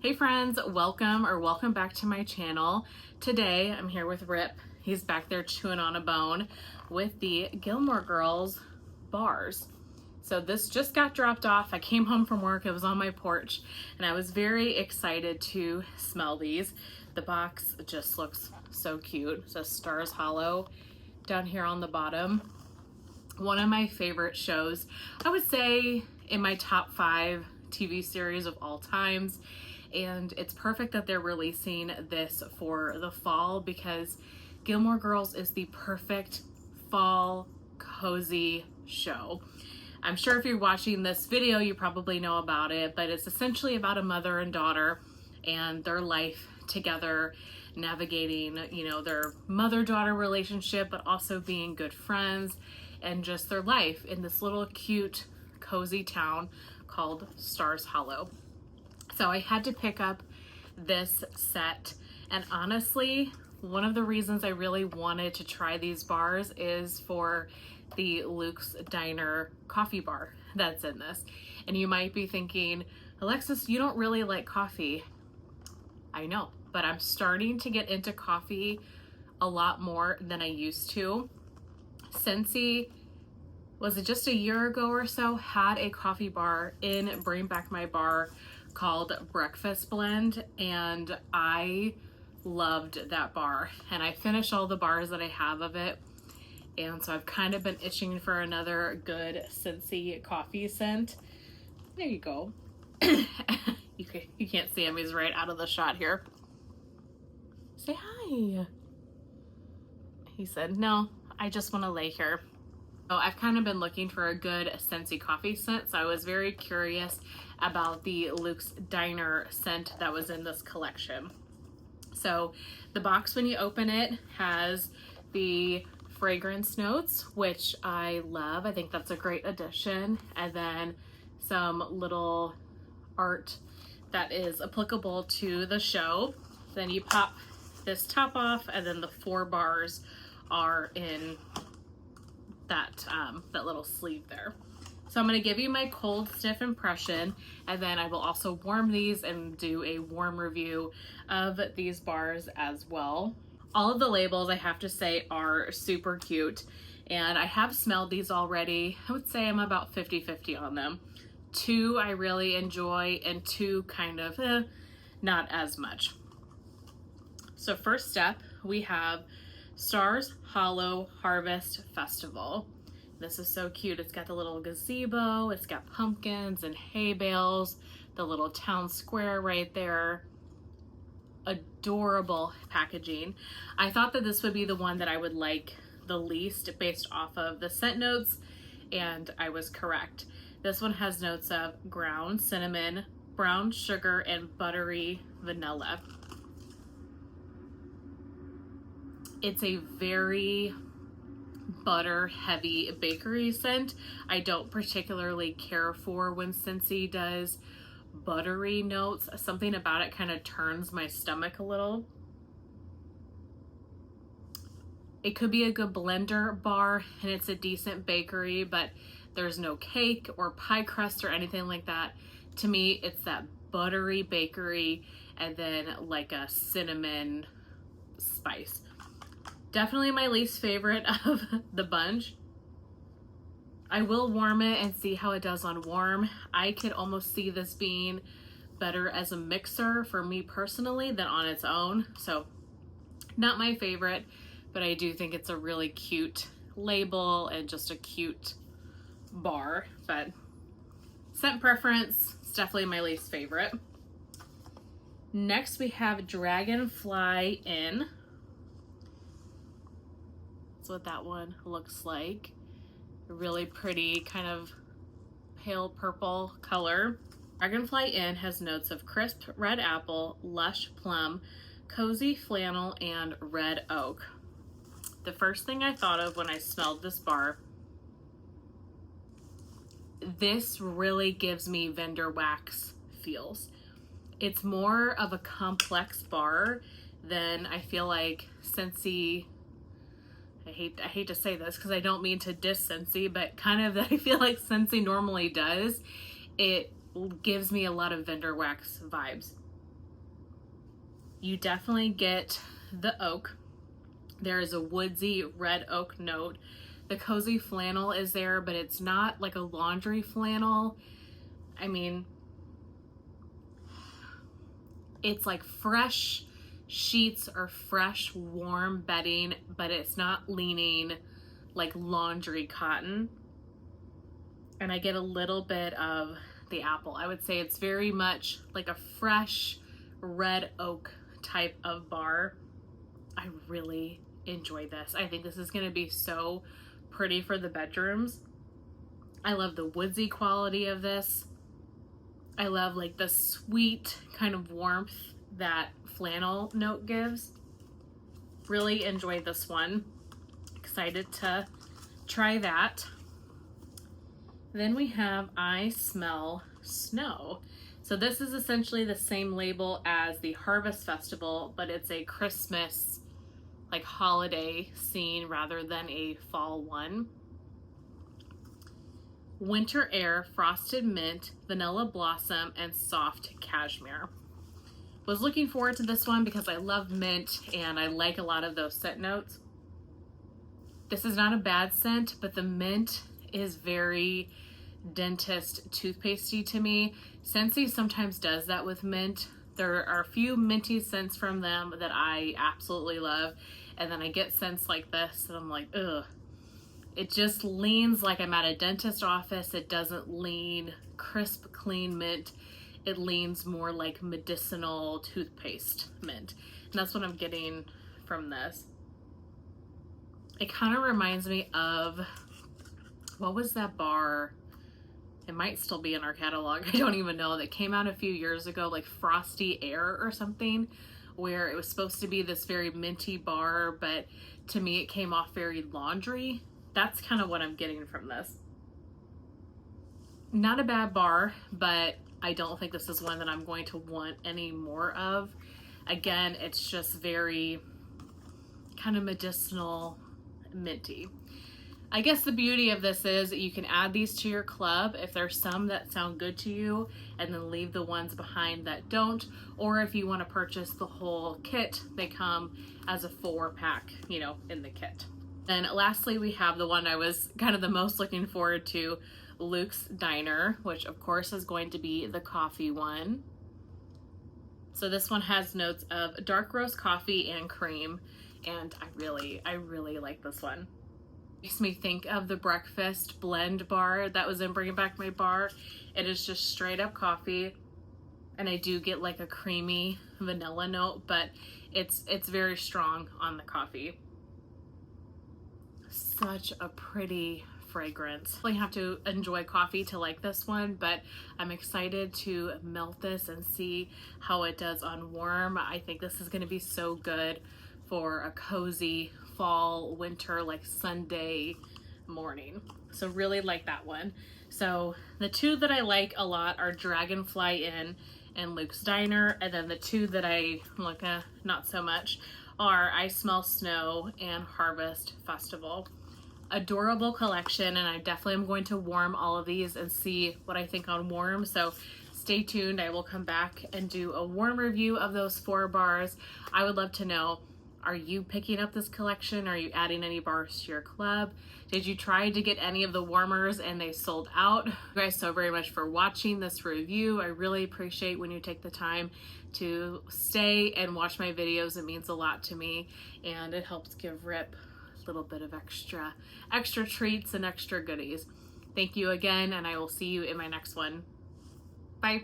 Hey friends, welcome back to my channel. Today I'm here with Rip. He's back there chewing on a bone with the Gilmore Girls bars. So this just got dropped off. I came home from work, it was on my porch, and I was very excited to smell these. The box just looks so cute. It says Stars Hollow down here on the bottom. One of my favorite shows, I would say in my top 5 TV series of all times. And it's perfect that they're releasing this for the fall because Gilmore Girls is the perfect fall cozy show. I'm sure if you're watching this video, you probably know about it, but it's essentially about a mother and daughter and their life together, navigating, their mother-daughter relationship, but also being good friends and just their life in this little cute, cozy town called Stars Hollow. So I had to pick up this set, and honestly, one of the reasons I really wanted to try these bars is for the Luke's Diner coffee bar that's in this. And you might be thinking, Alexis, you don't really like coffee. I know, but I'm starting to get into coffee a lot more than I used to. SCENTSY, was it just a year ago or so, had a coffee bar in Bring Back My Bar called Breakfast Blend, and I loved that bar, and I finished all the bars that I have of it, and so I've kind of been itching for another good SCENTSY coffee scent. There you go. You can't see him, he's right out of the shot here. Say hi. He said, no, I just want to lay here. So I've kind of been looking for a good SCENTSY coffee scent, so I was very curious about the Luke's Diner scent that was in this collection. So the box, when you open it, has the fragrance notes, which I love. I think that's a great addition. And then some little art that is applicable to the show. Then you pop this top off, and then the 4 bars are in that little sleeve there. So I'm going to give you my cold sniff impression, and then I will also warm these and do a warm review of these bars as well. All of the labels, I have to say, are super cute, and I have smelled these already. I would say I'm about 50-50 on them. 2 I really enjoy, and 2 kind of not as much. So first step, we have Stars Hollow Harvest Festival. This is so cute. It's got the little gazebo, it's got pumpkins and hay bales, the little town square right there. Adorable packaging. I thought that this would be the one that I would like the least based off of the scent notes, and I was correct. This one has notes of ground cinnamon, brown sugar, and buttery vanilla. It's a very butter heavy bakery scent. I don't particularly care for when SCENTSY does buttery notes. Something about it kind of turns my stomach a little. It could be a good blender bar and it's a decent bakery, but there's no cake or pie crust or anything like that. To me, it's that buttery bakery and then like a cinnamon spice. Definitely my least favorite of the bunch. I will warm it and see how it does on warm. I could almost see this being better as a mixer for me personally than on its own. So not my favorite, but I do think it's a really cute label and just a cute bar. But scent preference, it's definitely my least favorite. Next we have Dragonfly Inn. That's what that one looks like. A really pretty kind of pale purple color. Dragonfly Inn has notes of crisp red apple, lush plum, cozy flannel, and red oak. The first thing I thought of when I smelled this bar, this really gives me vendor wax feels. It's more of a complex bar than I feel like SCENTSY. I hate to say this because I don't mean to diss SCENTSY, but kind of that I feel like SCENTSY normally does. It gives me a lot of vendor wax vibes. You definitely get the oak. There is a woodsy red oak note. The cozy flannel is there, but it's not like a laundry flannel. I mean, it's like fresh sheets or fresh warm bedding, but it's not leaning like laundry cotton. And I get a little bit of the apple. I would say it's very much like a fresh red oak type of bar. I really enjoy this. I think this is going to be so pretty for the bedrooms. I love the woodsy quality of this. I love like the sweet kind of warmth that flannel note gives. Really enjoyed this one. Excited to try that. Then we have I Smell Snow. So this is essentially the same label as the Harvest Festival, but it's a Christmas like holiday scene rather than a fall one. Winter Air, Frosted Mint, Vanilla Blossom, and Soft Cashmere. Was looking forward to this one because I love mint and I like a lot of those scent notes. This is not a bad scent, but the mint is very dentist toothpastey to me. SCENTSY sometimes does that with mint. There are a few minty scents from them that I absolutely love, and then I get scents like this and I'm like, ugh. It just leans like I'm at a dentist office. It doesn't lean crisp, clean mint. It leans more like medicinal toothpaste mint. And that's what I'm getting from this. It kind of reminds me of, what was that bar? It might still be in our catalog. I don't even know. That came out a few years ago, like Frosty Air or something, where it was supposed to be this very minty bar, but to me it came off very laundry. That's kind of what I'm getting from this. Not a bad bar, but I don't think this is one that I'm going to want any more of. Again, it's just very kind of medicinal, minty. I guess the beauty of this is that you can add these to your club if there's some that sound good to you, and then leave the ones behind that don't. Or if you want to purchase the whole kit, they come as a 4-pack, you know, in the kit. And lastly, we have the one I was kind of the most looking forward to, Luke's Diner, which of course is going to be the coffee one. So this one has notes of dark roast coffee and cream, and I really like this one. Makes me think of the breakfast blend bar that was in Bringing Back My Bar. It is just straight up coffee, and I do get like a creamy vanilla note, but it's very strong on the coffee. Such a pretty fragrance. I have to enjoy coffee to like this one, but I'm excited to melt this and see how it does on warm. I think this is going to be so good for a cozy fall, winter, like Sunday morning. So really like that one. So the two that I like a lot are Dragonfly Inn and Luke's Diner, and then the two that I like not so much are I Smell Snow and Harvest Festival. Adorable collection, and I definitely am going to warm all of these and see what I think on warm. So stay tuned. I will come back and do a warm review of those 4 bars. I would love to know, are you picking up this collection? Are you adding any bars to your club? Did you try to get any of the warmers and they sold out? Thank you guys so very much for watching this review. I really appreciate when you take the time to stay and watch my videos. It means a lot to me, and it helps give Rip a little bit of extra treats and extra goodies. Thank you again, and I will see you in my next one. Bye.